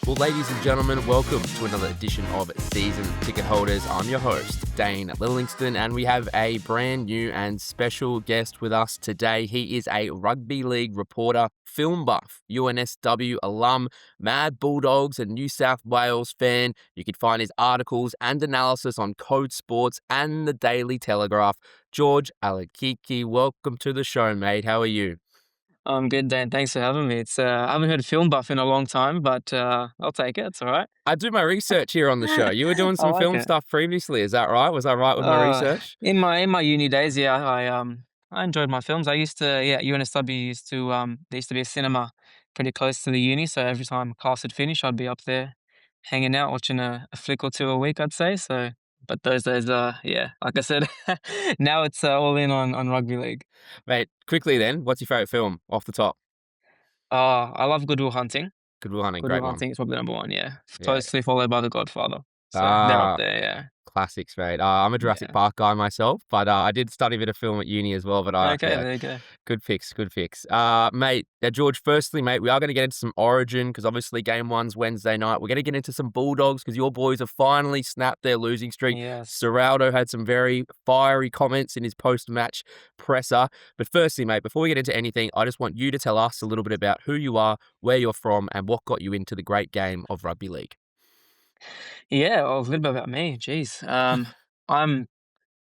Well, ladies and gentlemen, welcome to another edition of Season Ticket Holders. I'm your host, Dane Lillingston, and we have a brand new and special guest with us today. He is a rugby league reporter, film buff, UNSW alum, mad Bulldogs and New South Wales fan. You can find his articles and analysis on Code Sports and the Daily Telegraph. George Al-Akiki, welcome to the show, mate. How are you? I'm good, Dan. Thanks for having me. I haven't heard film buff in a long time, but I'll take it. It's all right. I do my research here on the show. You were doing I some like film it. stuff previously, is that right? Was I right with my research? In my uni days, yeah, I enjoyed my films. I used to, yeah, UNSW there used to be a cinema pretty close to the uni, so every time class had finished, I'd be up there hanging out, watching a flick or two a week, I'd say. So, but those days, yeah, like I said, now it's all in on rugby league. Mate, quickly then, what's your favourite film off the top? I love Good Will Hunting. Good Will Hunting, Good Will great one. Hunting is probably number one, yeah. Yeah. Closely followed by The Godfather. So they're up Ah, there, yeah. classics, mate. I'm a Jurassic Yeah. Park guy myself, but I did study a bit of film at uni as well. But Okay, yeah, there you go. good fix, good fix. Mate, George, firstly, mate, we are going to get into some Origin because obviously game one's Wednesday night. We're going to get into some Bulldogs because your boys have finally snapped their losing streak. Yes. Ciraldo had some very fiery comments in his post-match presser. But firstly, mate, before we get into anything, I just want you to tell us a little bit about who you are, where you're from, and what got you into the great game of rugby league. Yeah, well, a little bit about me. Jeez. I'm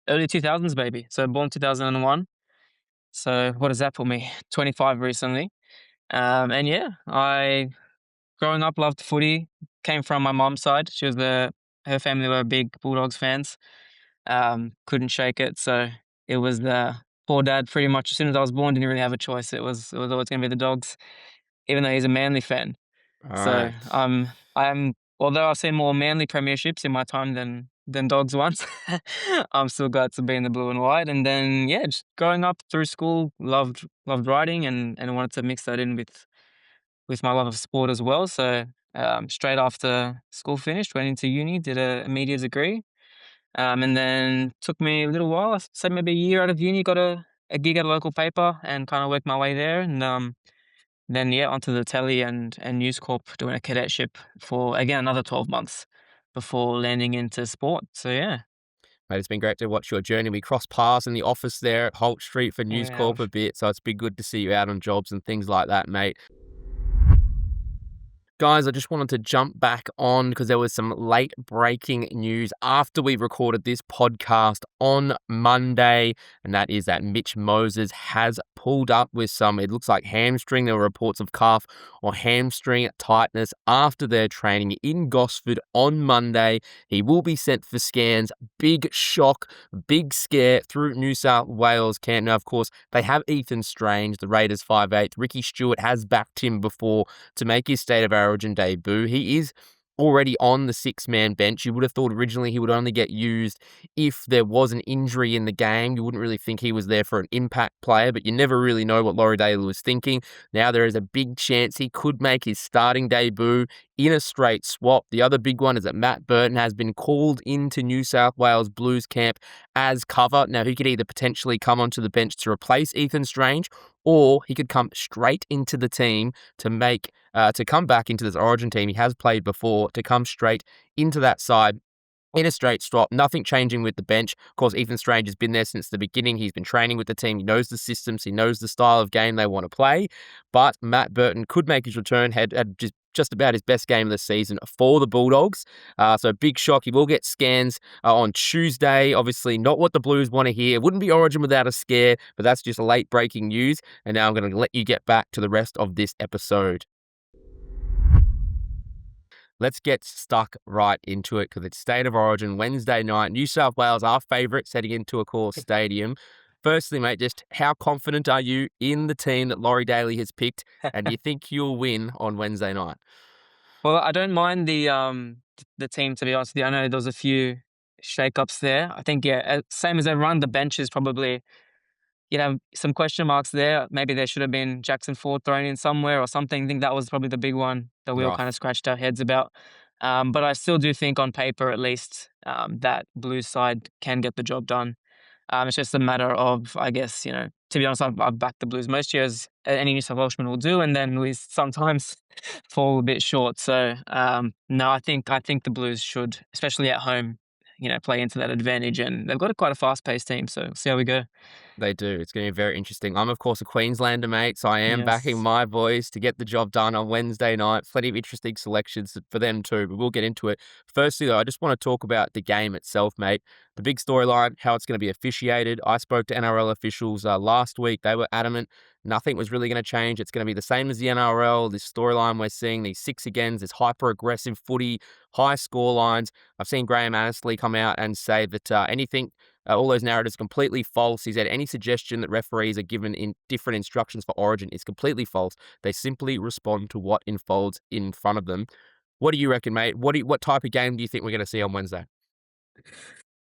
early 2000s baby. So born 2001. So what does that put me? 25 recently. And yeah, I growing up loved footy. Came from my mom's side. Her family were big Bulldogs fans. Couldn't shake it. So it was the poor dad pretty much as soon as I was born, didn't really have a choice. It was always gonna be the Dogs, even though he's a Manly fan. All So, right. I'm although I've seen more Manly premierships in my time than Dogs ones, I'm still glad to be in the blue and white. And then, yeah, just growing up through school, loved writing and wanted to mix that in with my love of sport as well. So, straight after school finished, went into uni, did a media degree, and then took me a little while, I'd say maybe a year out of uni, got a gig at a local paper and kind of worked my way there. And then yeah, onto the telly and News Corp doing a cadetship for again another 12 months before landing into sport. So yeah, Mate, it's been great to watch your journey. We crossed paths in the office there at Holt Street for we News Corp a have. bit, so it's been good to see you out on jobs and things like that, mate. Guys, I just wanted to jump back on because there was some late breaking news after we recorded this podcast on Monday, and that is that Mitch Moses has pulled up with some, it looks like hamstring. There were reports of calf or hamstring tightness after their training in Gosford on Monday. He will be sent for scans. Big shock, big scare through New South Wales camp. Now, of course, they have Ethan Strange, the Raiders 5'8". Ricky Stewart has backed him before to make his State of Origin debut. He is already on the six-man bench. You would have thought originally he would only get used if there was an injury in the game. You wouldn't really think he was there for an impact player, but you never really know what Laurie Daly was thinking. Now there is a big chance he could make his starting debut in a straight swap. The other big one is that Matt Burton has been called into New South Wales Blues camp as cover. Now he could either potentially come onto the bench to replace Ethan Strange, or he could come straight into the team to come back into this Origin team. He has played before, to come straight into that side in a straight swap. Nothing changing with the bench. Of course, Ethan Strange has been there since the beginning. He's been training with the team. He knows the systems. He knows the style of game they want to play. But Matt Burton could make his return. Had just about his best game of the season for the Bulldogs. So big shock. He will get scans on Tuesday. Obviously not what the Blues want to hear. Wouldn't be Origin without a scare, but that's just late breaking news. And now I'm going to let you get back to the rest of this episode. Let's get stuck right into it because it's State of Origin Wednesday night. New South Wales, our favourites, heading into a core stadium. Firstly, mate, just how confident are you in the team that Laurie Daly has picked, and do you think you'll win on Wednesday night? Well, I don't mind the team, to be honest with you. I know there was a few shake-ups there. I think yeah, same as everyone, the bench is probably some question marks there. Maybe there should have been Jackson Ford thrown in somewhere or something. I think that was probably the big one that we all Oh, kind of scratched our heads about. But I still do think on paper, at least, that Blues side can get the job done. It's just a matter of, I guess, to be honest, I've backed the Blues most years. Any New South Welshman will do, and then we sometimes fall a bit short. So no, I think the Blues should, especially at home, play into that advantage. And they've got quite a fast-paced team, so see how we go. They do. It's going to be very interesting. I'm, of course, a Queenslander, mate, so I am backing Yes. my boys to get the job done on Wednesday night. Plenty of interesting selections for them too, but we'll get into it. Firstly, though, I just want to talk about the game itself, mate. The big storyline, how it's going to be officiated. I spoke to NRL officials last week. They were adamant nothing was really going to change. It's going to be the same as the NRL. This storyline we're seeing, these six agains, this hyper-aggressive footy, high score lines. I've seen Graham Annesley come out and say that anything all those narratives completely false. He said any suggestion that referees are given in different instructions for Origin is completely false. They simply respond to what unfolds in front of them. What do you reckon, mate? What type of game do you think we're going to see on Wednesday?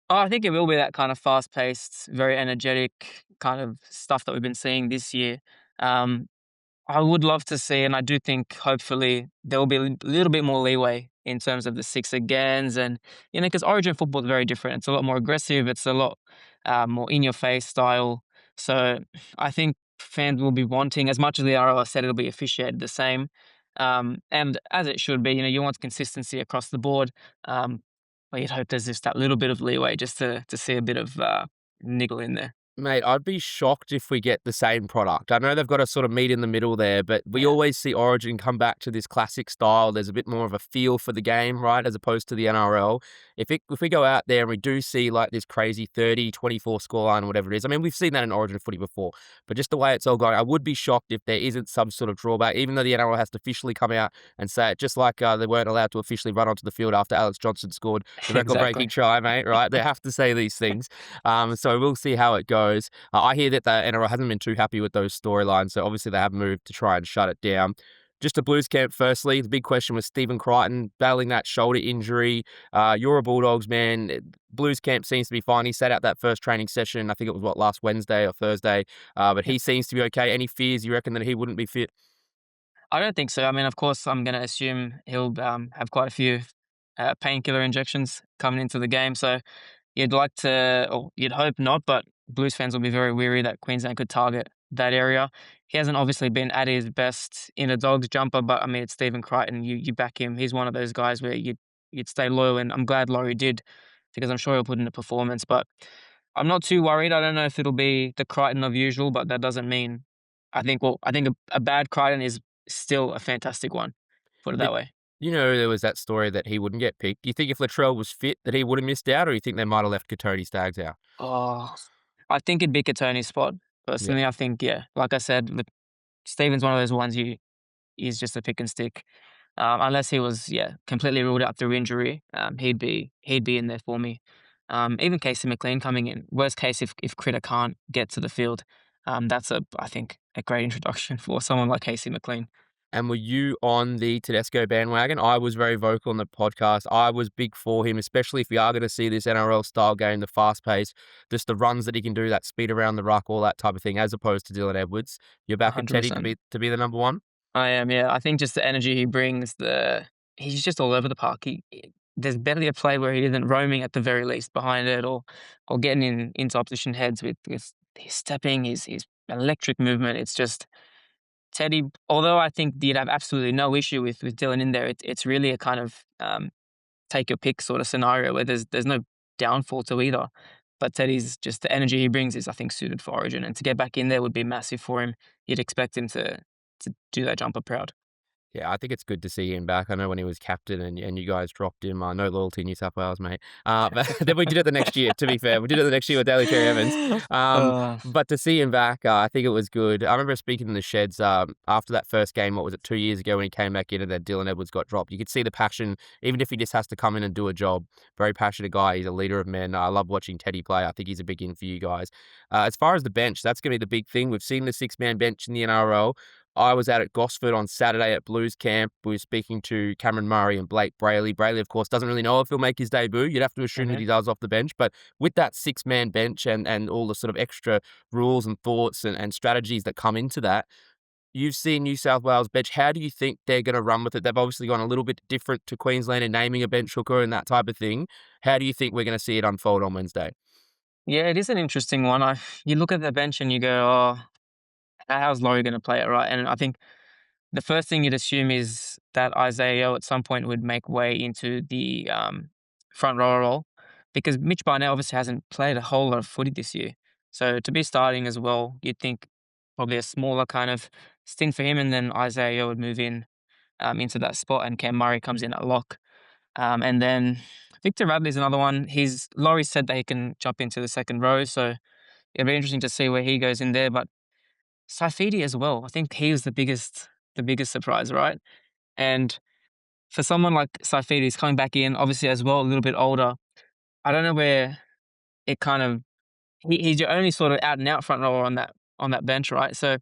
Oh, I think it will be that kind of fast-paced, very energetic kind of stuff that we've been seeing this year. Um, I would love to see, and I do think hopefully there will be a little bit more leeway in terms of the six agains, and because Origin football is very different. It's a lot more aggressive. It's a lot more in your face style. So I think fans will be wanting, as much as the RL said, it'll be officiated the same, and as it should be. You want consistency across the board, but you'd hope there's just that little bit of leeway just to see a bit of niggle in there. Mate, I'd be shocked if we get the same product. I know they've got to sort of meet in the middle there, but we Yeah, always see Origin come back to this classic style. There's a bit more of a feel for the game, right, as opposed to the NRL. If we go out there and we do see like this crazy 30-24 scoreline or whatever it is, I mean, we've seen that in Origin footy before, but just the way it's all going, I would be shocked if there isn't some sort of drawback, even though the NRL has to officially come out and say it, just like they weren't allowed to officially run onto the field after Alex Johnson scored the record-breaking exactly. try, mate, right? They have to say these things. So we'll see how it goes. I hear that the NRL hasn't been too happy with those storylines, so obviously they have moved to try and shut it down. Just a Blues camp, firstly. The big question was Stephen Crichton battling that shoulder injury. You're a Bulldogs man. Blues camp seems to be fine. He sat out that first training session. I think it was, last Wednesday or Thursday. But he seems to be okay. Any fears you reckon that he wouldn't be fit? I don't think so. I mean, of course, I'm going to assume he'll have quite a few painkiller injections coming into the game. So you'd like to, or you'd hope not, but Blues fans will be very weary that Queensland could target that area. He hasn't obviously been at his best in a Dogs jumper, but I mean, it's Stephen Crichton. You back him. He's one of those guys where you'd stay loyal, and I'm glad Laurie did because I'm sure he'll put in a performance. But I'm not too worried. I don't know if it'll be the Crichton of usual, but that doesn't mean. I think a bad Crichton is still a fantastic one. Put it You, that way. there was that story that he wouldn't get picked. Do you think if Latrell was fit that he would have missed out, or you think they might have left Katoni Staggs out? Oh, I think it'd be Katoni's spot. Yeah. Personally, I think, yeah, like I said, Steven's one of those ones he's just a pick and stick. Unless he was, yeah, completely ruled out through injury, he'd be in there for me. Even Casey McLean coming in. Worst case, if Critter can't get to the field, that's I think a great introduction for someone like Casey McLean. And were you on the Tedesco bandwagon? I was very vocal on the podcast. I was big for him, especially if we are going to see this NRL style game, the fast pace, just the runs that he can do, that speed around the ruck, all that type of thing, as opposed to Dylan Edwards. You're back at Teddy to 100%. be the number one? I am, yeah. I think just the energy he brings, he's just all over the park. There's barely a play where he isn't roaming at the very least behind it, or getting into opposition heads with his stepping, his electric movement. It's just Teddy. Although I think you'd have absolutely no issue with Dylan in there, it's really a kind of take your pick sort of scenario where there's no downfall to either. But Teddy's just the energy he brings is, I think, suited for Origin, and to get back in there would be massive for him. You'd expect him to do that jumper proud. Yeah, I think it's good to see him back. I know when he was captain and you guys dropped him, no loyalty New South Wales, mate. But then we did it the next year, to be fair. We did it the next year with Daly Cherry Evans. Uh, But to see him back, I think it was good. I remember speaking in the sheds after that first game, what was it, 2 years ago when he came back in and then Dylan Edwards got dropped. You could see the passion, even if he just has to come in and do a job. Very passionate guy. He's a leader of men. I love watching Teddy play. I think he's a big in for you guys. As far as the bench, that's going to be the big thing. We've seen the six-man bench in the NRL. I was out at Gosford on Saturday at Blues camp. We were speaking to Cameron Murray and Blake Brayley. Brayley, of course, doesn't really know if he'll make his debut. You'd have to assume that mhm. he does off the bench. But with that six-man bench and all the sort of extra rules and thoughts and strategies that come into that, you've seen New South Wales bench. How do you think they're going to run with it? They've obviously gone a little bit different to Queensland in naming a bench hooker and that type of thing. How do you think we're going to see it unfold on Wednesday? Yeah, it is an interesting one. You look at the bench and you go, "Oh, how's Laurie gonna play it?" Right? And I think the first thing you'd assume is that Isaiah at some point would make way into the, front rower role, because Mitch Barnett obviously hasn't played a whole lot of footy this year. So to be starting as well, you'd think probably a smaller kind of stint for him, and then Isaiah would move in, into that spot, and Cam Murray comes in at lock. And then Victor Radley's another one. Laurie said that he can jump into the second row, so it'll be interesting to see where he goes in there. But Saifidi as well. I think he was the biggest surprise, right? And for someone like Saifidi who's coming back in, obviously as well, a little bit older, I don't know where it kind of he's your only sort of out and out front rower on that bench, right? So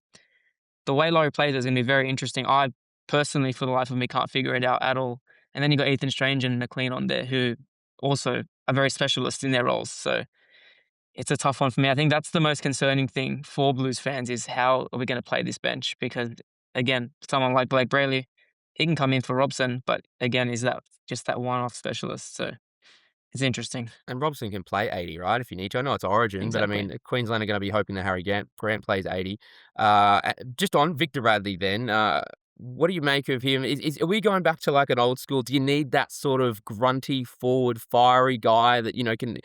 the way Laurie plays is going to be very interesting. I personally, for the life of me, can't figure it out at all. And then you got Ethan Strange and McLean on there, who also are very specialists in their roles. So it's a tough one for me. I think that's the most concerning thing for Blues fans is how are we going to play this bench? Because again, someone like Blake Brayley, he can come in for Robson, but again, is that just that one-off specialist? So it's interesting. And Robson can play 80, right, if you need to. I know it's Origin, but I Exactly. mean, Queensland are gonna be hoping that Harry Grant plays 80. Just on Victor Radley then, what do you make of him? Are we going back to, like, an old school? Do you need that sort of grunty, forward, fiery guy that, can,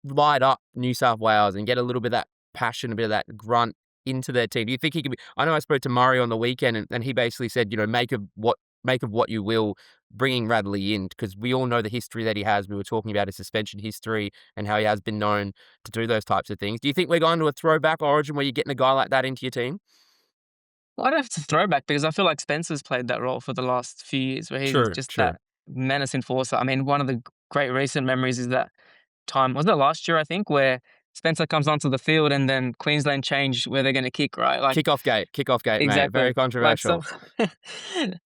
light up New South Wales and get a little bit of that passion, a bit of that grunt into their team? Do you think he could be? I know I spoke to Murray on the weekend, and he basically said, make of what you will, bringing Radley in, because we all know the history that he has. We were talking about his suspension history and how he has been known to do those types of things. Do you think we're going to a throwback Origin where you're getting a guy like that into your team? Well, I don't have to throwback because I feel like Spencer's played that role for the last few years where he's True, just true. that menace enforcer. I mean, one of the great recent memories is that time, was it last year, I think, where Spencer comes onto the field and then Queensland change where they're going to kick, right? Like, Kickoff gate, mate. Very exactly. Like controversial.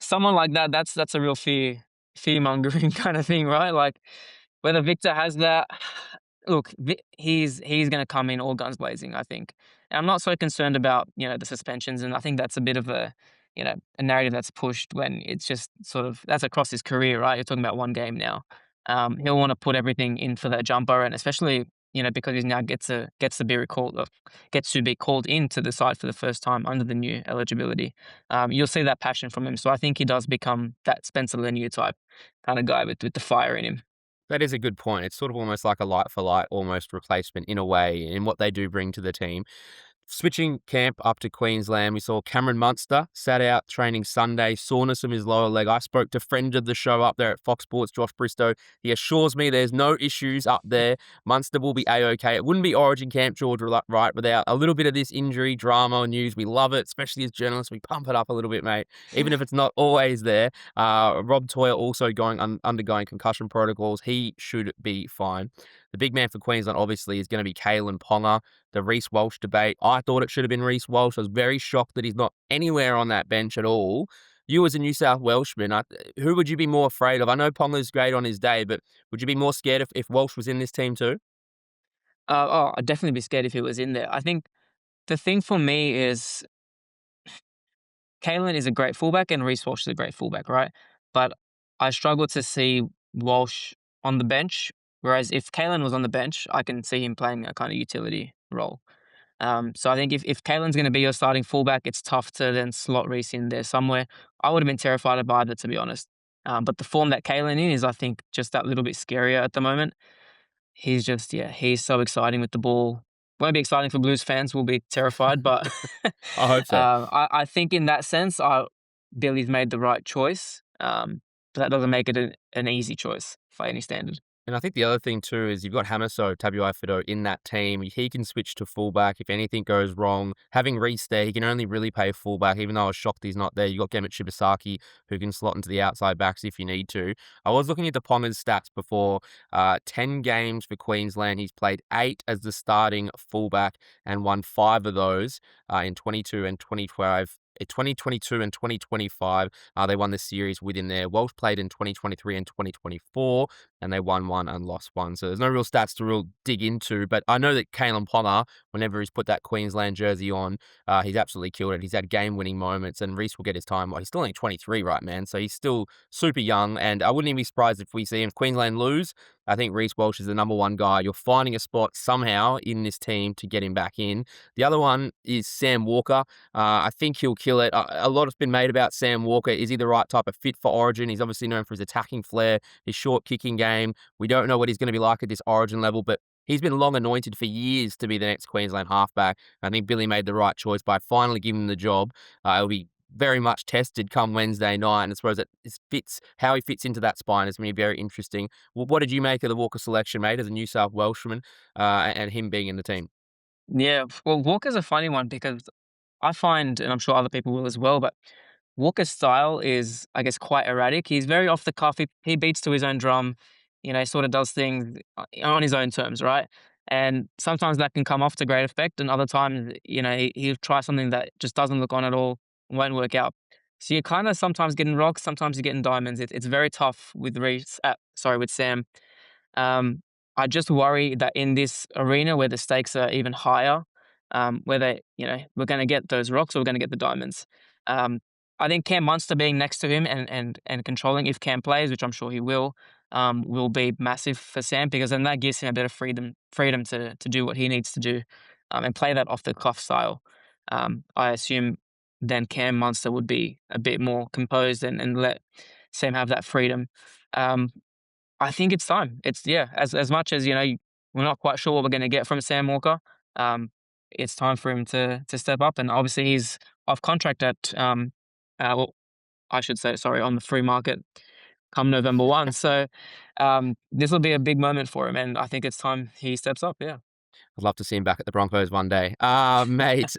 someone like that, that's a real fear mongering kind of thing, right? Like whether Victor has that, look, he's going to come in all guns blazing, I think. And I'm not so concerned about the suspensions, and I think that's a bit of a narrative that's pushed when it's just sort of that's across his career, right? You're talking about one game now. He'll want to put everything in for that jumper, and especially because he's now gets to be called into the side for the first time under the new eligibility. You'll see that passion from him. So I think he does become that Spencer Leniu type kind of guy with the fire in him. That is a good point. It's sort of almost like a light for light, almost replacement in a way in what they do bring to the team. Switching camp up to Queensland, we saw Cameron Munster sat out training Sunday, soreness of his lower leg. I spoke to friend of the show up there at Fox Sports, Josh Bristow. He assures me there's no issues up there. Munster will be A-OK. It wouldn't be Origin camp, George, right, without a little bit of this injury drama news. We love it, especially as journalists. We pump it up a little bit, mate, even if it's not always there. Rob Toyer also undergoing concussion protocols. He should be fine. The big man for Queensland, obviously, is going to be Kalen Ponga. The Reece Walsh debate. I thought it should have been Reece Walsh. I was very shocked that he's not anywhere on that bench at all. You as a New South Welshman, who would you be more afraid of? I know Ponga's great on his day, but would you be more scared if Walsh was in this team too? I'd definitely be scared if he was in there. I think the thing for me is Kalen is a great fullback and Reece Walsh is a great fullback, right? But I struggle to see Walsh on the bench. Whereas if Kalen was on the bench, I can see him playing a kind of utility role. So I think if Kalen's going to be your starting fullback, it's tough to then slot Reece in there somewhere. I would have been terrified of either, to be honest. But the form that Kalen in is, I think, just that little bit scarier at the moment. He's so exciting with the ball. Won't be exciting for Blues fans. We'll be terrified, but I hope so. I think in that sense, Billy's made the right choice. But that doesn't make it an easy choice by any standard. And I think the other thing too is you've got Hamaso Tabuai-Fidow in that team. He can switch to fullback if anything goes wrong. Having Reece there, he can only really play fullback, even though I was shocked he's not there. You've got Gemmet Shibasaki, who can slot into the outside backs if you need to. I was looking at the Ponga's stats before. 10 games for Queensland. He's played 8 as the starting fullback and won 5 of those in 22 and 2012. In 2022 and 2025, they won the series within there. Walsh played in 2023 and 2024, and they won 1 and lost 1. So there's no real stats to real dig into, but I know that Kalen Ponga, whenever he's put that Queensland jersey on, he's absolutely killed it. He's had game-winning moments, and Reece will get his time. Well, he's still only 23, right, man? So he's still super young, and I wouldn't even be surprised if we see him Queensland lose. I think Reece Walsh is the number one guy. You're finding a spot somehow in this team to get him back in. The other one is Sam Walker. I think he'll kill it. A lot has been made about Sam Walker. Is he the right type of fit for Origin? He's obviously known for his attacking flair, his short kicking game. We don't know what he's going to be like at this Origin level, but he's been long anointed for years to be the next Queensland halfback. I think Billy made the right choice by finally giving him the job. It'll be very much tested come Wednesday night, and I suppose it fits how he fits into that spine is going to be very interesting. Well, what did you make of the Walker selection, mate, as a New South Welshman, and him being in the team? Yeah, well, Walker's a funny one because I find, and I'm sure other people will as well, but Walker's style is, I guess, quite erratic. He's very off the cuff. He beats to his own drum. He sort of does things on his own terms, right? And sometimes that can come off to great effect, and other times, he'll try something that just doesn't look on at all, won't work out. So you're kind of sometimes getting rocks, sometimes you're getting diamonds. It's very tough with with Sam. Um, I just worry that in this arena where the stakes are even higher, whether we're going to get those rocks or we're going to get the diamonds. Um, I think Cam Munster being next to him and controlling if Cam plays, which I'm sure he will be massive for Sam because then that gives him a bit of freedom to do what he needs to do, and play that off the cuff style. I assume then Cam Munster would be a bit more composed and let Sam have that freedom. Um, I think it's time. As much as, we're not quite sure what we're gonna get from Sam Walker, it's time for him to step up, and obviously he's off contract well, I should say, sorry, on the free market come November 1. So, this will be a big moment for him, and I think it's time he steps up, yeah. I'd love to see him back at the Broncos one day. Mate,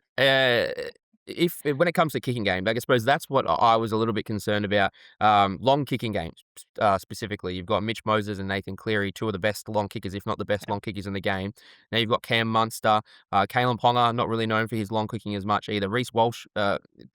if when it comes to kicking games, I suppose that's what I was a little bit concerned about. Long kicking games, specifically. You've got Mitch Moses and Nathan Cleary, two of the best long kickers, if not the best long kickers in the game. Now you've got Cam Munster, Kalen Ponga, not really known for his long kicking as much either. Reece Walsh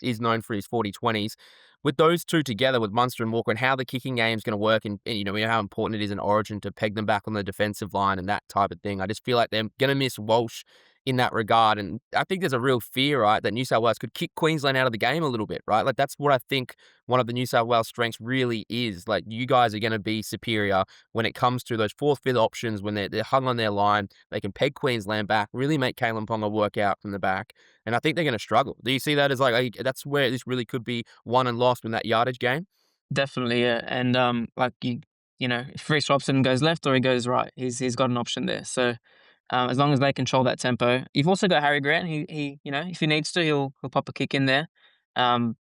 is known for his 40-20s. With those two together, with Munster and Walker, and how the kicking game is going to work, and we know how important it is in Origin to peg them back on the defensive line and that type of thing. I just feel like they're going to miss Walsh in that regard. And I think there's a real fear, right, that New South Wales could kick Queensland out of the game a little bit, right? Like, that's what I think one of the New South Wales strengths really is. Like, you guys are going to be superior when it comes to those fourth, fifth options, when they're hung on their line. They can peg Queensland back, really make Kalen Ponga work out from the back. And I think they're going to struggle. Do you see that as that's where this really could be won and lost in that yardage game? Definitely, yeah, and, if Reece Robson goes left or he goes right, he's got an option there, so, as long as they control that tempo. You've also got Harry Grant, if he needs to, he'll pop a kick in there, um,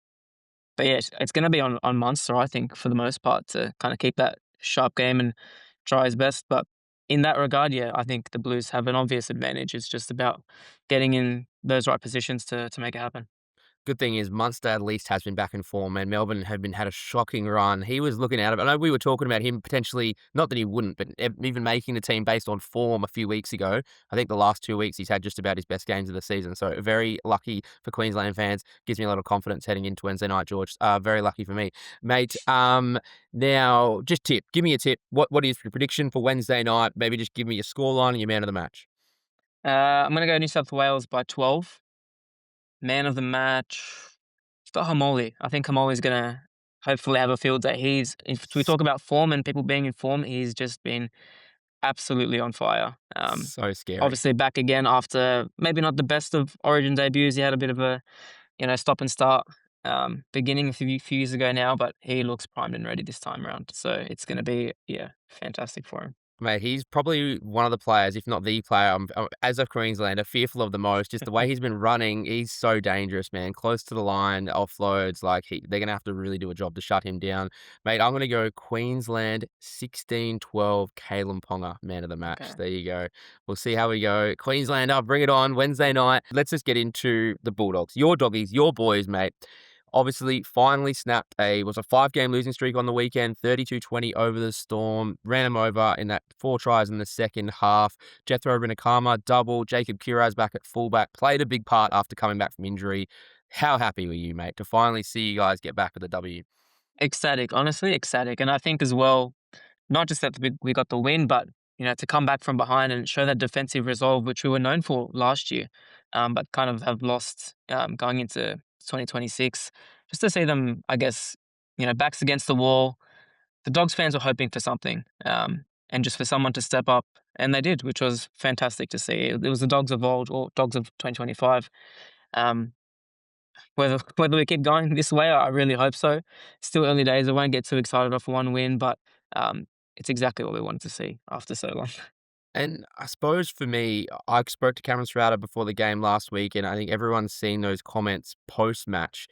but yeah, it's gonna be on Munster, I think, for the most part, to kinda keep that sharp game and try his best, but in that regard, yeah, I think the Blues have an obvious advantage. It's just about getting in those right positions to make it happen. Good thing is Munster at least has been back in form, and Melbourne had a shocking run. He was looking out of it. I know we were talking about him potentially, not that he wouldn't, but even making the team based on form a few weeks ago. I think the last 2 weeks he's had just about his best games of the season. So very lucky for Queensland fans. Gives me a lot of confidence heading into Wednesday night, George. Very lucky for me, mate. Now just give me a tip. What is your prediction for Wednesday night? Maybe just give me your scoreline and your man of the match. I'm gonna go New South Wales by 12. Man of the match, it's got Hamoli. I think Hamoli's gonna hopefully have a field day. If we talk about form and people being in form, he's just been absolutely on fire. So scary. Obviously back again after maybe not the best of Origin debuts. He had a bit of a stop and start beginning a few years ago now, but he looks primed and ready this time around. So it's gonna be fantastic for him. Mate, he's probably one of the players, if not the player, as a Queenslander, fearful of the most. Just the way he's been running, he's so dangerous, man. Close to the line, offloads, they're going to have to really do a job to shut him down. Mate, I'm going to go Queensland 16-12, Kalen Ponga, man of the match. Okay. There you go. We'll see how we go. Queenslander, bring it on, Wednesday night. Let's just get into the Bulldogs. Your doggies, your boys, mate. Obviously, finally snapped was a 5-game losing streak on the weekend, 32-20 over the Storm. Ran him over in that 4 tries in the second half. Jethro Renakama, double. Jacob Kiraz back at fullback. Played a big part after coming back from injury. How happy were you, mate, to finally see you guys get back with a W? Ecstatic, honestly, ecstatic. And I think as well, not just that we got the win, but to come back from behind and show that defensive resolve, which we were known for last year, but kind of have lost going into 2026. Just to see them, I guess, backs against the wall. The Dogs fans were hoping for something. and just for someone to step up, and they did, which was fantastic to see. It was the Dogs of old, or Dogs of 2025. Um, whether we keep going this way, I really hope so. Still early days. I won't get too excited off one win, but um, it's exactly what we wanted to see after so long. And I suppose for me, I spoke to Cameron Ciraldo before the game last week, and I think everyone's seen those comments post-match.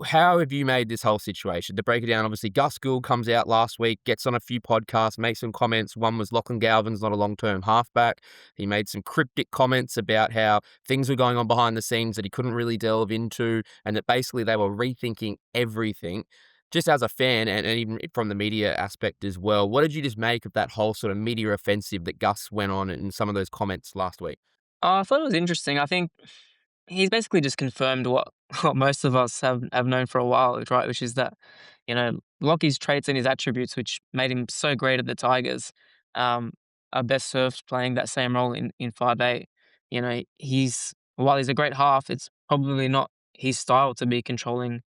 How have you made this whole situation? To break it down, obviously, Gus Gould comes out last week, gets on a few podcasts, makes some comments. One was Lachlan Galvin's not a long-term halfback. He made some cryptic comments about how things were going on behind the scenes that he couldn't really delve into, and that basically they were rethinking everything. Just as a fan, and even from the media aspect as well, what did you just make of that whole sort of media offensive that Gus went on in some of those comments last week? I thought it was interesting. I think he's basically just confirmed what what most of us have known for a while, right? Which is that, Lockie's traits and his attributes, which made him so great at the Tigers, um, are best served playing that same role in 5'8". While he's a great half, it's probably not his style to be controlling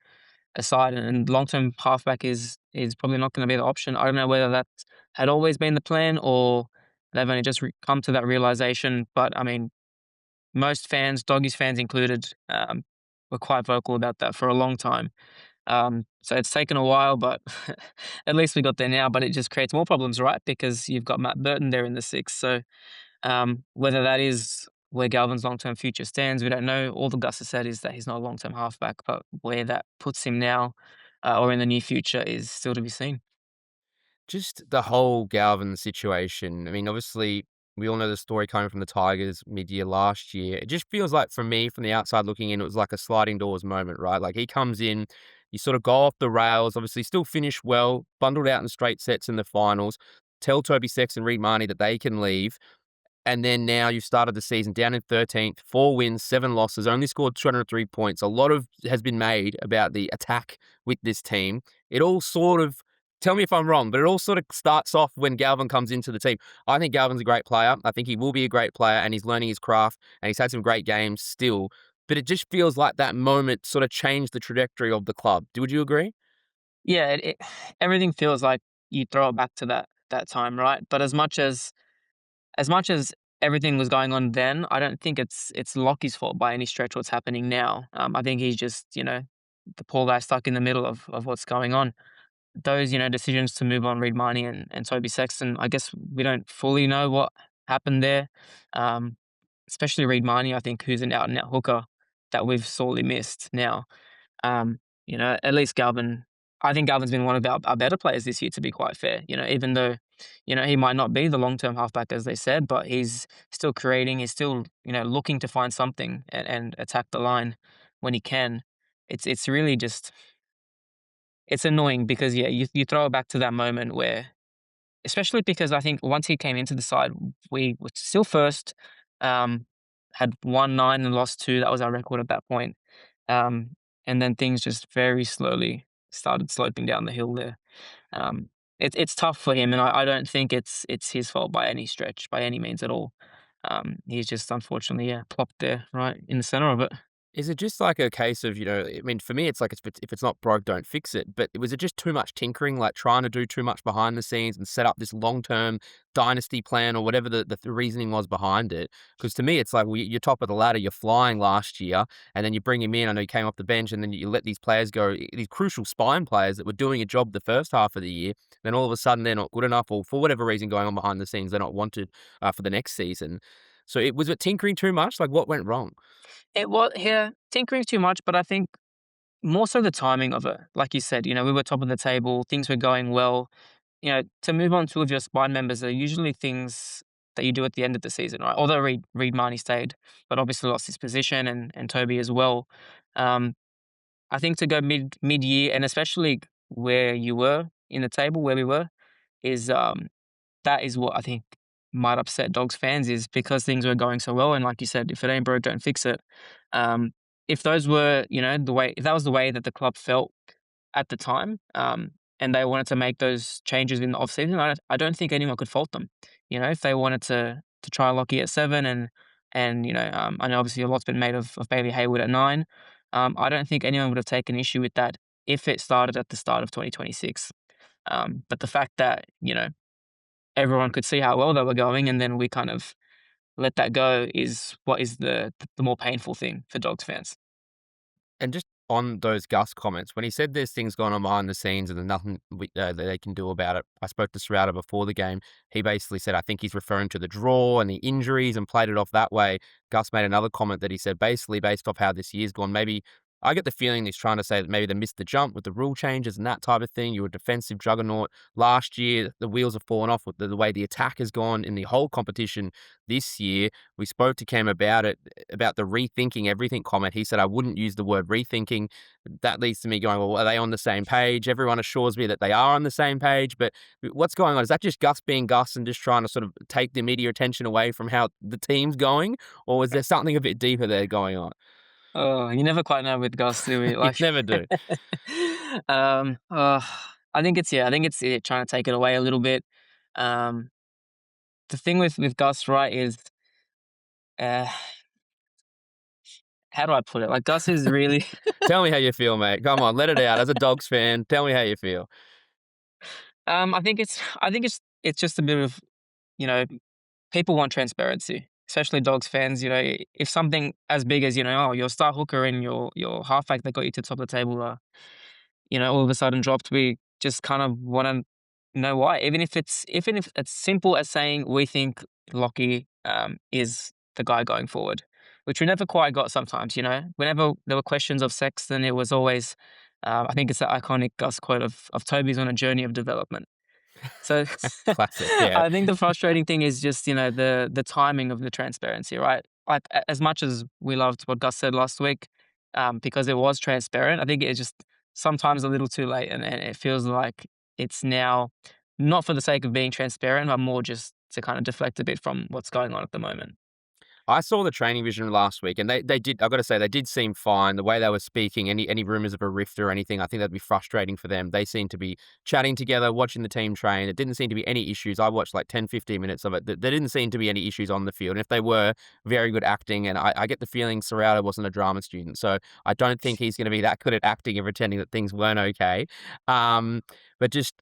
a side, and long term halfback is probably not going to be the option. I don't know whether that had always been the plan or they've only just come to that realization. But I mean, most fans, Doggies fans included, were quite vocal about that for a long time. So it's taken a while, but at least we got there now. But it just creates more problems, right? Because you've got Matt Burton there in the six. So whether that is where Galvin's long term future stands, we don't know. All the Gus has said is that he's not a long term halfback, but where that puts him now or in the near future is still to be seen. Just the whole Galvin situation. I mean, obviously, we all know the story coming from the Tigers mid-year last year. It just feels like, for me, from the outside looking in, it was like a sliding doors moment, right? Like he comes in, you sort of go off the rails, obviously still finish well, bundled out in straight sets in the finals, tell Toby Sexton, Reed Marnie that they can leave. And then now you've started the season down in 13th, 4 wins, 7 losses, only scored 203 points. A lot of has been made about the attack with this team. It all sort of, tell me if I'm wrong, but it all sort of starts off when Galvin comes into the team. I think Galvin's a great player. I think he will be a great player, and he's learning his craft, and he's had some great games still. But it just feels like that moment sort of changed the trajectory of the club. Would you agree? Yeah, everything feels like you throw it back to that time, right? But as much as everything was going on then, I don't think it's Lockie's fault by any stretch what's happening now. I think he's just, the poor guy stuck in the middle of what's going on. Those, decisions to move on Reed Marnie and Toby Sexton, I guess we don't fully know what happened there. Um, Especially Reed Marnie, I think, who's an out and out hooker that we've sorely missed now. At least Galvin, I think Galvin's been one of our better players this year, to be quite fair. Even though, he might not be the long term halfback as they said, but he's still creating, he's still, looking to find something and attack the line when he can. It's really just it's annoying because yeah, you throw it back to that moment where, especially because I think once he came into the side, we were still first, um, had won 9 and lost 2. That was our record at that point. Um, and then things just very slowly started sloping down the hill there. Um, it's tough for him, and I don't think it's his fault by any stretch, by any means at all. He's just unfortunately, yeah, plopped there right in the center of it. Is it just like a case of, I mean, for me, it's like if it's not broke, don't fix it. But was it just too much tinkering, like trying to do too much behind the scenes and set up this long-term dynasty plan or whatever the reasoning was behind it? Because to me, it's like, well, you're top of the ladder, you're flying last year, and then you bring him in. I know he came off the bench, and then you let these players go, these crucial spine players that were doing a job the first half of the year. Then all of a sudden, they're not good enough, or for whatever reason going on behind the scenes, they're not wanted for the next season. So was it tinkering too much? Like, what went wrong? It was, yeah, tinkering's too much, but I think more so the timing of it. Like you said, we were top of the table, things were going well. To move on two of your spine members are usually things that you do at the end of the season, right? Although Reed Marnie stayed, but obviously lost his position and Toby as well. Um, I think to go mid year, and especially where you were in the table, where we were, is that is what I think might upset Dogs fans, is because things were going so well. And like you said, if it ain't broke, don't fix it. Um, if those were, if that was the way that the club felt at the time, and they wanted to make those changes in the off season, I don't think anyone could fault them. If they wanted to try Lockie at 7 and I know obviously a lot's been made of Bailey Hayward at 9. I don't think anyone would have taken issue with that if it started at the start of 2026. But the fact that everyone could see how well they were going, and then we kind of let that go is what is the more painful thing for Dogs fans. And just on those Gus comments, when he said there's things going on behind the scenes and there's nothing that they can do about it, I spoke to Ciraldo before the game. He basically said, I think he's referring to the draw and the injuries and played it off that way. Gus made another comment that he said, basically, based off how this year's gone, maybe I get the feeling he's trying to say that maybe they missed the jump with the rule changes and that type of thing. You were a defensive juggernaut last year. The wheels have fallen off with the way the attack has gone in the whole competition this year. We spoke to Cam about it, about the rethinking everything comment. He said, I wouldn't use the word rethinking. That leads to me going, well, are they on the same page? Everyone assures me that they are on the same page, but what's going on? Is that just Gus being Gus and just trying to sort of take the media attention away from how the team's going? Or is there something a bit deeper there going on? Oh, you never quite know with Gus, do we? You Like, never do. um, uh, I think it's it trying to take it away a little bit. Um, the thing with Gus, right, is uh, how do I put it? Like Gus is really, Tell me how you feel, mate. Come on, let it out. As a Dogs fan, tell me how you feel. I think it's just a bit of, you know, people want transparency, especially Dogs fans. You know, if something as big as, you know, oh, your star hooker and your halfback that got you to the top of the table are, you know, all of a sudden dropped, we just kind of want to know why. Even if it's simple as saying we think Lockie is the guy going forward, which we never quite got sometimes. You know, whenever there were questions of Sexton, it was always, I think it's the iconic Gus quote of Toby's on a journey of development. So Classic, yeah. I think the frustrating thing is just, you know, the timing of the transparency, right? Like as much as we loved what Gus said last week, because it was transparent, I think it's just sometimes a little too late, and it feels like it's now not for the sake of being transparent, but more just to kind of deflect a bit from what's going on at the moment. I saw the training vision last week, and they did. I've got to say, they did seem fine. The way they were speaking, any rumors of a rift or anything, I think that'd be frustrating for them. They seemed to be chatting together, watching the team train. It didn't seem to be any issues. I watched like 10, 15 minutes of it. There didn't seem to be any issues on the field. And if they were, very good acting. And I get the feeling Ciraldo wasn't a drama student, so I don't think he's going to be that good at acting and pretending that things weren't okay. Um, but just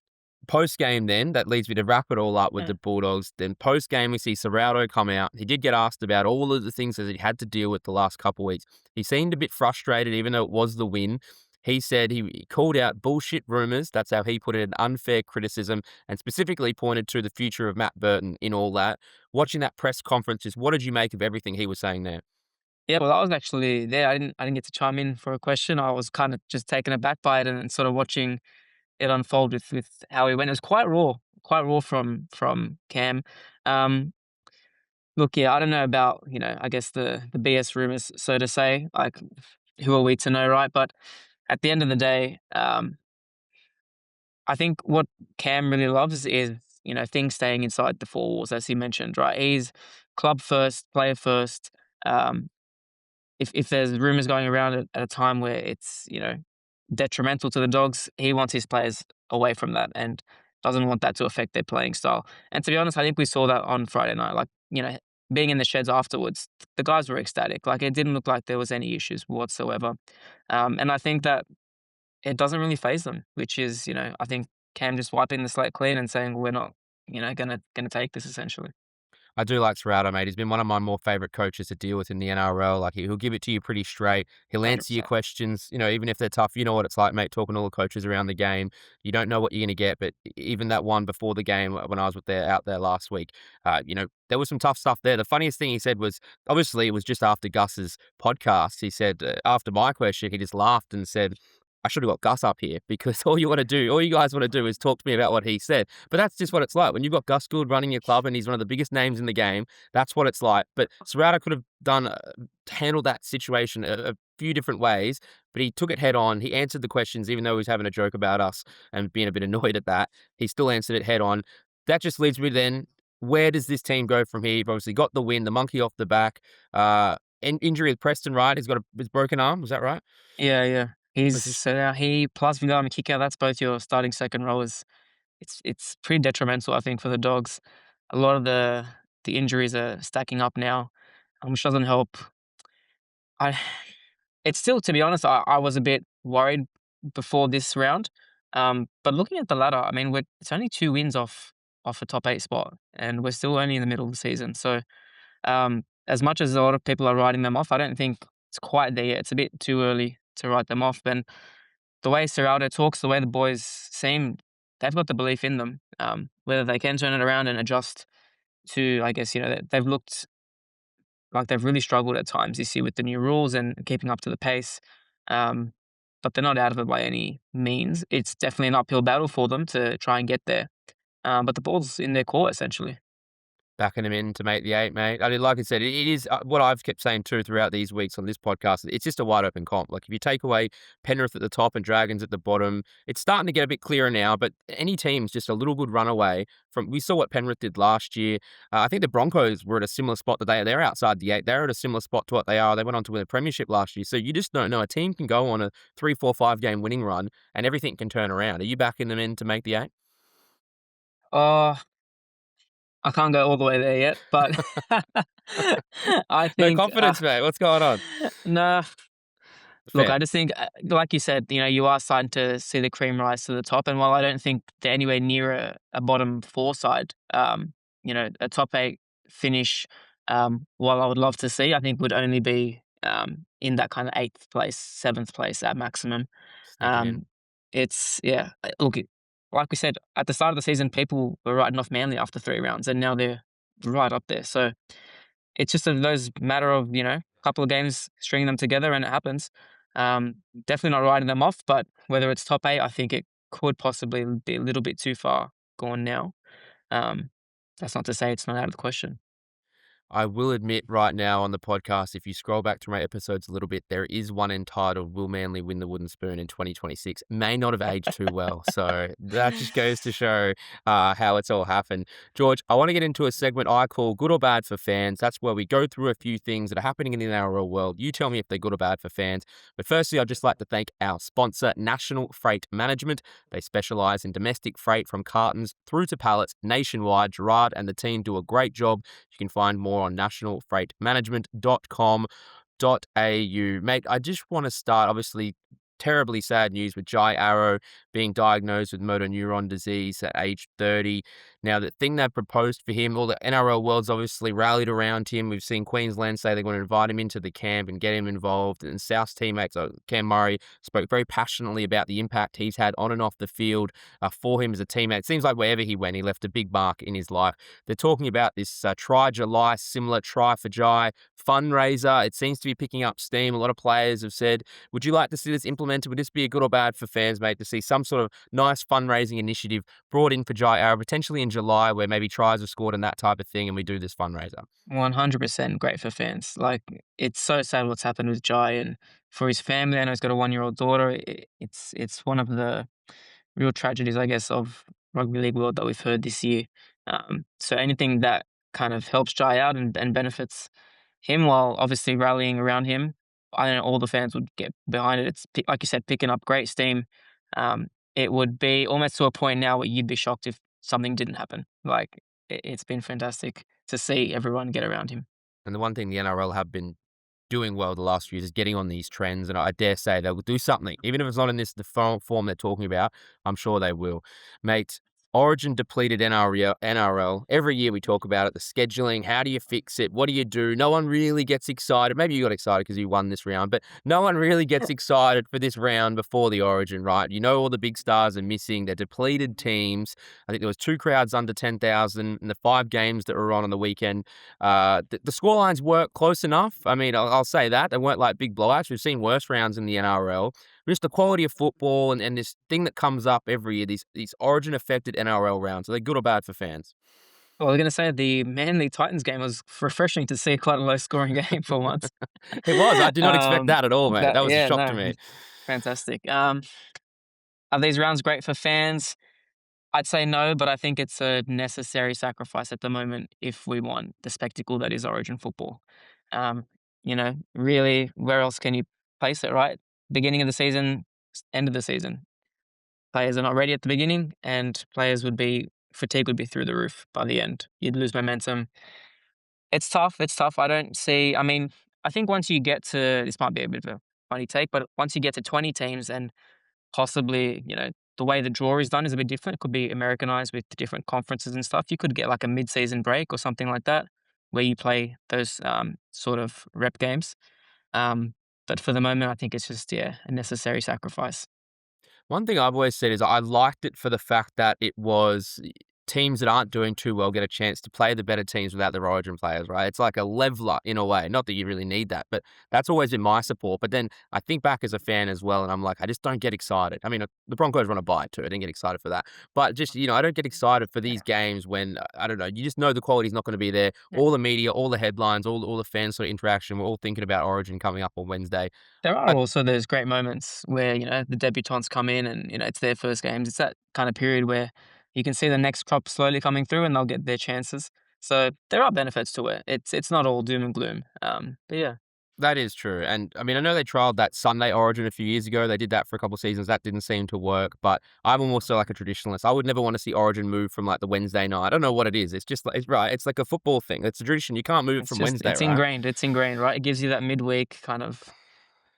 post game, then that leads me to wrap it all up with the Bulldogs. Then post game, we see Ciraldo come out. He did get asked about all of the things that he had to deal with the last couple of weeks. He seemed a bit frustrated, even though it was the win. He said he called out bullshit rumors. That's how he put it, an unfair criticism, and specifically pointed to the future of Matt Burton in all that. Watching that press conference, just what did you make of everything he was saying there? Yeah, well, I was actually there. I didn't get to chime in for a question. I was kind of just taken aback by it and sort of watching it unfold with how he went. It was quite raw from Cam. Um, Look, yeah, I don't know about, you know, I guess the BS rumors, so to say. Like, who are we to know, right? But at the end of the day, I think what Cam really loves is, you know, things staying inside the four walls, as he mentioned, right? He's club first, player first. Um, if there's rumors going around at a time where it's, you know, detrimental to the Dogs, he wants his players away from that and doesn't want that to affect their playing style. And to be honest, I think we saw that on Friday night. Like, you know, being in the sheds afterwards, the guys were ecstatic. Like, it didn't look like there was any issues whatsoever. And I think that it doesn't really phase them, which is, you know, I think Cam just wiping the slate clean and saying we're not, you know, gonna take this essentially. I do like Ciraldo, mate. He's been one of my more favorite coaches to deal with in the NRL. Like he'll give it to you pretty straight. He'll answer your 100%. questions, even if they're tough. You know what it's like, mate, talking to all the coaches around the game. You don't know what you're going to get, but even that one before the game when I was out there last week, there was some tough stuff there. The funniest thing he said was, obviously, it was just after Gus's podcast. He said, after my question, he just laughed and said, I should have got Gus up here because all you guys want to do is talk to me about what he said. But that's just what it's like. When you've got Gus Gould running your club and he's one of the biggest names in the game, that's what it's like. But Serrata could have handled that situation a few different ways, but he took it head on. He answered the questions, even though he was having a joke about us and being a bit annoyed at that. He still answered it head on. That just leads me then, where does this team go from here? You've obviously got the win, the monkey off the back. Injury with Preston, right? He's got his broken arm. Was that right? Yeah, yeah. Was he So now he plus Vidal kicker. That's both your starting second rowers. It's pretty detrimental, I think, for the Dogs. A lot of the injuries are stacking up now, which doesn't help. I it's still, to be honest, I was a bit worried before this round. But looking at the ladder, I mean, it's only 2 wins off off a top 8 spot, and we're still only in the middle of the season. So, as much as a lot of people are writing them off, I don't think it's quite there yet. It's a bit too early to write them off. And the way Ciraldo talks, the way the boys seem, they've got the belief in them. Whether they can turn it around and adjust to, I guess, they've looked like they've really struggled at times this year with the new rules and keeping up to the pace. Um, but they're not out of it by any means. It's definitely an uphill battle for them to try and get there. But the ball's in their court, essentially. Backing them in to make the 8, mate. I mean, like I said, it is what I've kept saying too throughout these weeks on this podcast. It's just a wide open comp. Like if you take away Penrith at the top and Dragons at the bottom, it's starting to get a bit clearer now. But any team's just a little good run away from. We saw what Penrith did last year. I think the Broncos were at a similar spot that they're outside the 8. They're at a similar spot to what they are. They went on to win a premiership last year. So you just don't know. A team can go on a 3, 4, 5 game winning run and everything can turn around. Are you backing them in to make the 8? Uh, I can't go all the way there yet, but I No think, confidence, mate. What's going on? nah. Look, Fair. I just think, like you said, you are starting to see the cream rise to the top. And while I don't think they're anywhere near a bottom 4 side, a top 8 finish, while I would love to see, I think would only be in that kind of 8th place, 7th place at maximum. Sneaking in. Um, yeah, look, like we said, at the start of the season, people were writing off Manly after 3 rounds, and now they're right up there. So it's just those matter of, a couple of games stringing them together, and it happens. Definitely not writing them off, but whether it's top 8, I think it could possibly be a little bit too far gone now. Um, that's not to say it's not out of the question. I will admit right now on the podcast, if you scroll back through my episodes a little bit, there is one entitled Will Manly Win the Wooden Spoon in 2026? May not have aged too well. So that just goes to show how it's all happened. George, I want to get into a segment I call Good or Bad for Fans. That's where we go through a few things that are happening in the NRL world. You tell me if they're good or bad for fans. But firstly, I'd just like to thank our sponsor, National Freight Management. They specialise in domestic freight from cartons through to pallets nationwide. Gerard and the team do a great job. You can find more on nationalfreightmanagement.com.au. Mate, I just want to start, obviously, terribly sad news with Jai Arrow being diagnosed with motor neuron disease at age 30. Now, the thing they've proposed for him, all the NRL world's obviously rallied around him. We've seen Queensland say they're going to invite him into the camp and get him involved. And South's teammates, Cam Murray, spoke very passionately about the impact he's had on and off the field for him as a teammate. It seems like wherever he went, he left a big mark in his life. They're talking about this Try July, similar Try for Jai fundraiser. It seems to be picking up steam. A lot of players have said, would you like to see this implemented? Would this be a good or bad for fans, mate, to see some sort of nice fundraising initiative brought in for Jai Arrow, potentially in July, where maybe tries are scored and that type of thing, and we do this fundraiser? 100% great for fans. Like, it's so sad what's happened with Jai, and for his family. I know he's got a 1-year-old daughter. It's one of the real tragedies, I guess, of rugby league world that we've heard this year. So anything that kind of helps Jai out and benefits him while obviously rallying around him, I know all the fans would get behind it. It's like you said, picking up great steam. It would be almost to a point now where you'd be shocked if something didn't happen. Like, it's been fantastic to see everyone get around him. And the one thing the NRL have been doing well the last few years is getting on these trends, and I dare say they'll do something. Even if it's not in the form they're talking about, I'm sure they will. Mate, Origin depleted NRL. Every year we talk about it, the scheduling, how do you fix it, what do you do? No one really gets excited. Maybe you got excited because you won this round, but no one really gets excited for this round before the Origin, right? You know all the big stars are missing. They're depleted teams. I think there was 2 crowds under 10,000 in the 5 games that were on the weekend. The scorelines weren't close enough. I mean, I'll say that. They weren't like big blowouts. We've seen worse rounds in the NRL. Just the quality of football and this thing that comes up every year, these Origin-affected NRL rounds. Are they good or bad for fans? Well, I was going to say the Manly Titans game was refreshing to see, quite a low scoring game for once. It was. I did not expect that at all, mate. That was a Yeah, shock to no, me. fantastic. Are these rounds great for fans? I'd say no, but I think it's a necessary sacrifice at the moment if we want the spectacle that is Origin football. Really, where else can you place it, right? Beginning of the season, end of the season. Players are not ready at the beginning, and fatigue would be through the roof by the end. You'd lose momentum. It's tough. It's tough. I mean, I think once you get to, this might be a bit of a funny take, but once you get to 20 teams and possibly, the way the draw is done is a bit different. It could be Americanized with the different conferences and stuff. You could get like a mid-season break or something like that, where you play those sort of rep games. Um, but for the moment, I think it's just a necessary sacrifice. One thing I've always said is I liked it for the fact that it was teams that aren't doing too well get a chance to play the better teams without their origin players, right? It's like a leveler in a way. Not that you really need that, but that's always been my support. But then I think back as a fan as well, and I'm like, I just don't get excited. I mean, the Broncos run a bye too. I didn't get excited for that. But just, I don't get excited for these games when, I don't know, you just know the quality's not going to be there. All the media, all the headlines, all the fan sort of interaction, we're all thinking about Origin coming up on Wednesday. There are But also those great moments where, the debutantes come in and, it's their first games. It's that kind of period where you can see the next crop slowly coming through and they'll get their chances. So there are benefits to it. It's not all doom and gloom. But yeah, that is true. And I mean, I know they trialed that Sunday Origin a few years ago. They did that for a couple of seasons. That didn't seem to work. But I'm also like a traditionalist. I would never want to see Origin move from like the Wednesday night. I don't know what it is. It's just like, it's right. It's like a football thing. It's a tradition. You can't move it from Wednesday, it's right? ingrained. It's ingrained, right? It gives you that midweek kind of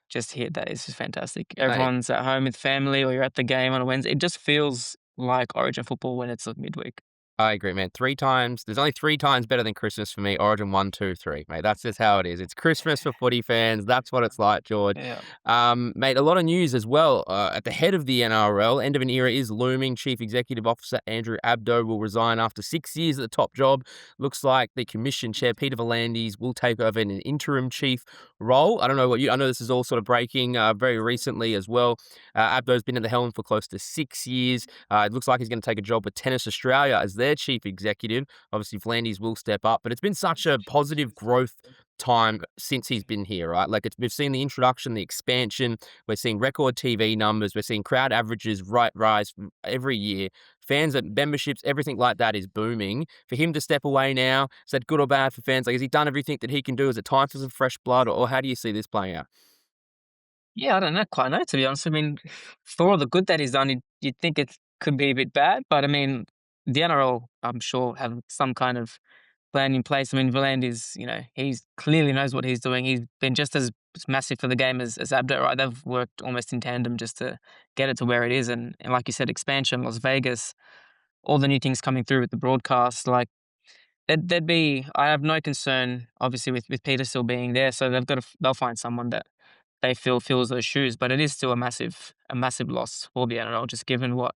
just hit that is just fantastic. Mate, Everyone's at home with family or you're at the game on a Wednesday. It just feels like Origin football when it's a midweek. I agree, man. Three times. There's only three times better than Christmas for me. Origin 1, 2, 3, mate. That's just how it is. It's Christmas for footy fans. That's what it's like, George. Yeah. Mate, a lot of news as well. At the head of the NRL, end of an era is looming. Chief Executive Officer Andrew Abdo will resign after 6 years at the top job. Looks like the Commission Chair Peter V'landys will take over in an interim chief role. I don't know what you. I know this is all sort of breaking very recently as well. Abdo's been at the helm for close to 6 years. It looks like he's going to take a job with Tennis Australia as their chief executive. Obviously, V'landys will step up, but it's been such a positive growth time since he's been here, right? Like we've seen the introduction, the expansion. We're seeing record TV numbers. We're seeing crowd averages rise every year. Fans and memberships, everything like that is booming. For him to step away now, is that good or bad for fans? Like, has he done everything that he can do? Is it time for some fresh blood, or how do you see this playing out? Yeah, I don't know, quite know, to be honest. I mean, for all the good that he's done, you'd think it could be a bit bad, but I mean, the NRL, I'm sure, have some kind of plan in place. I mean, Valand is, he's clearly knows what he's doing. He's been just as massive for the game as Abdo, right? They've worked almost in tandem just to get it to where it is. And like you said, expansion, Las Vegas, all the new things coming through with the broadcast, like there'd be, I have no concern, obviously, with Peter still being there. So they'll find someone that they feel fills those shoes. But it is still a massive loss for the NRL, just given what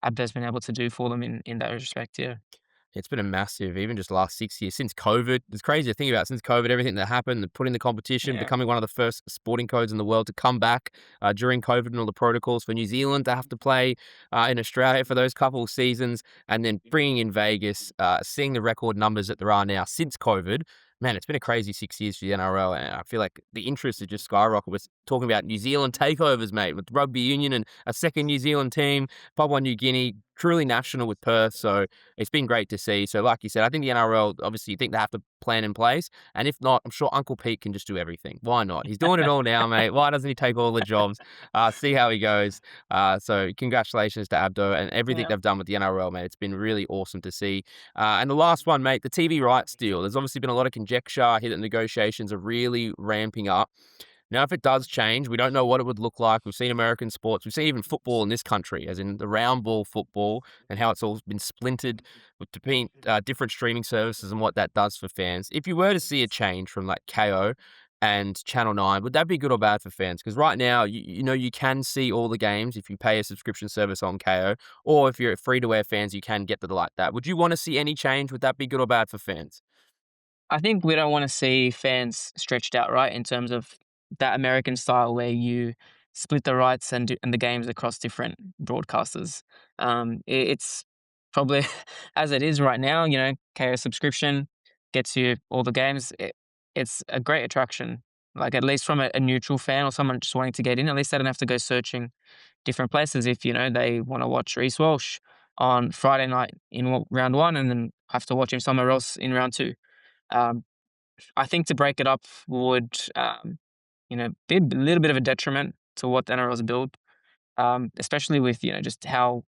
Abdo's been able to do for them in that respect. Yeah. It's been a massive, even just the last 6 years since COVID. It's crazy to think about since COVID, everything that happened, the putting the competition, Yeah. becoming one of the first sporting codes in the world to come back during COVID and all the protocols for New Zealand to have to play in Australia for those couple of seasons, and then bringing in Vegas, seeing the record numbers that there are now since COVID. Man, it's been a crazy 6 years for the NRL, and I feel like the interest has just skyrocketed. We're talking about New Zealand takeovers, mate, with rugby union and a second New Zealand team, Papua New Guinea, truly national with Perth. So it's been great to see. So, like you said, I think the NRL, obviously, you think they have to plan in place. And if not, I'm sure Uncle Pete can just do everything. Why not? He's doing it all now, mate. Why doesn't he take all the jobs? See how he goes. So, congratulations to Abdo and everything Yeah. they've done with the NRL, mate. It's been really awesome to see. And the last one, mate, the TV rights deal. There's obviously been a lot of conjecture. I hear that negotiations are really ramping up. Now, if it does change, we don't know what it would look like. We've seen American sports. We've seen even football in this country, as in the round ball football, and how it's all been splintered with different streaming services and what that does for fans. If you were to see a change from like KO and Channel 9, would that be good or bad for fans? Because right now, you can see all the games if you pay a subscription service on KO, or if you're free-to-air fans, you can get the like that. Would you want to see any change? Would that be good or bad for fans? I think we don't want to see fans stretched out, right? In terms of that American style where you split the rights and the games across different broadcasters. It's probably as it is right now. KO subscription gets you all the games. It's a great attraction. Like at least from a neutral fan or someone just wanting to get in, at least they don't have to go searching different places. If they want to watch Reece Walsh on Friday night in round one, and then have to watch him somewhere else in round two. Um, I think to break it up would, be a little bit of a detriment to what the NRL's built, especially with, just how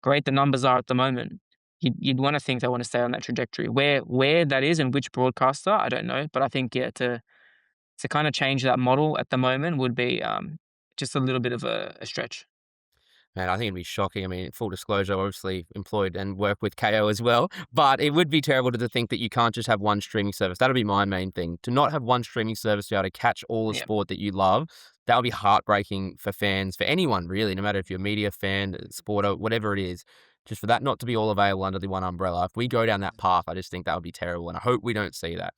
great the numbers are at the moment. You'd want to think they want to stay on that trajectory. Where that is and which broadcaster, I don't know. But I think, yeah, to kind of change that model at the moment would be just a little bit of a stretch. Man, I think it'd be shocking. I mean, full disclosure, obviously employed and work with KO as well, but it would be terrible to think that you can't just have one streaming service. That'll be my main thing. To not have one streaming service to be able to catch all the Yeah. sport that you love, that would be heartbreaking for fans, for anyone really, no matter if you're a media fan, supporter, whatever it is. Just for that not to be all available under the one umbrella. If we go down that path, I just think that would be terrible, and I hope we don't see that.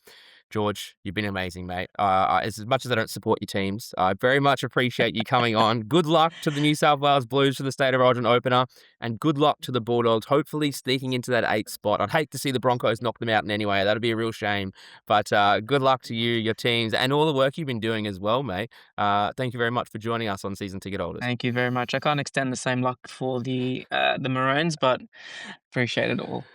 George, you've been amazing, mate. As much as I don't support your teams, I very much appreciate you coming on. Good luck to the New South Wales Blues for the State of Origin opener, and good luck to the Bulldogs, hopefully sneaking into that 8th spot. I'd hate to see the Broncos knock them out in any way. That'd be a real shame. But good luck to you, your teams, and all the work you've been doing as well, mate. Thank you very much for joining us on Season Ticket Holders. Thank you very much. I can't extend the same luck for the Maroons, but appreciate it all.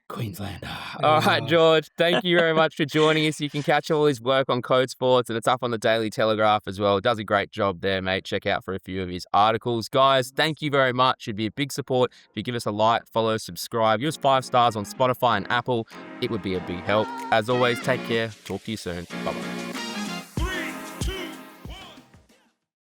Queensland. All right, George, thank you very much for joining us. You can catch all his work on Code Sports, and it's up on the Daily Telegraph as well. Does a great job there, mate. Check out for a few of his articles. Guys, thank you very much. It'd be a big support if you give us a like, follow, subscribe. Give us 5 stars on Spotify and Apple. It would be a big help. As always, take care. Talk to you soon. Bye-bye.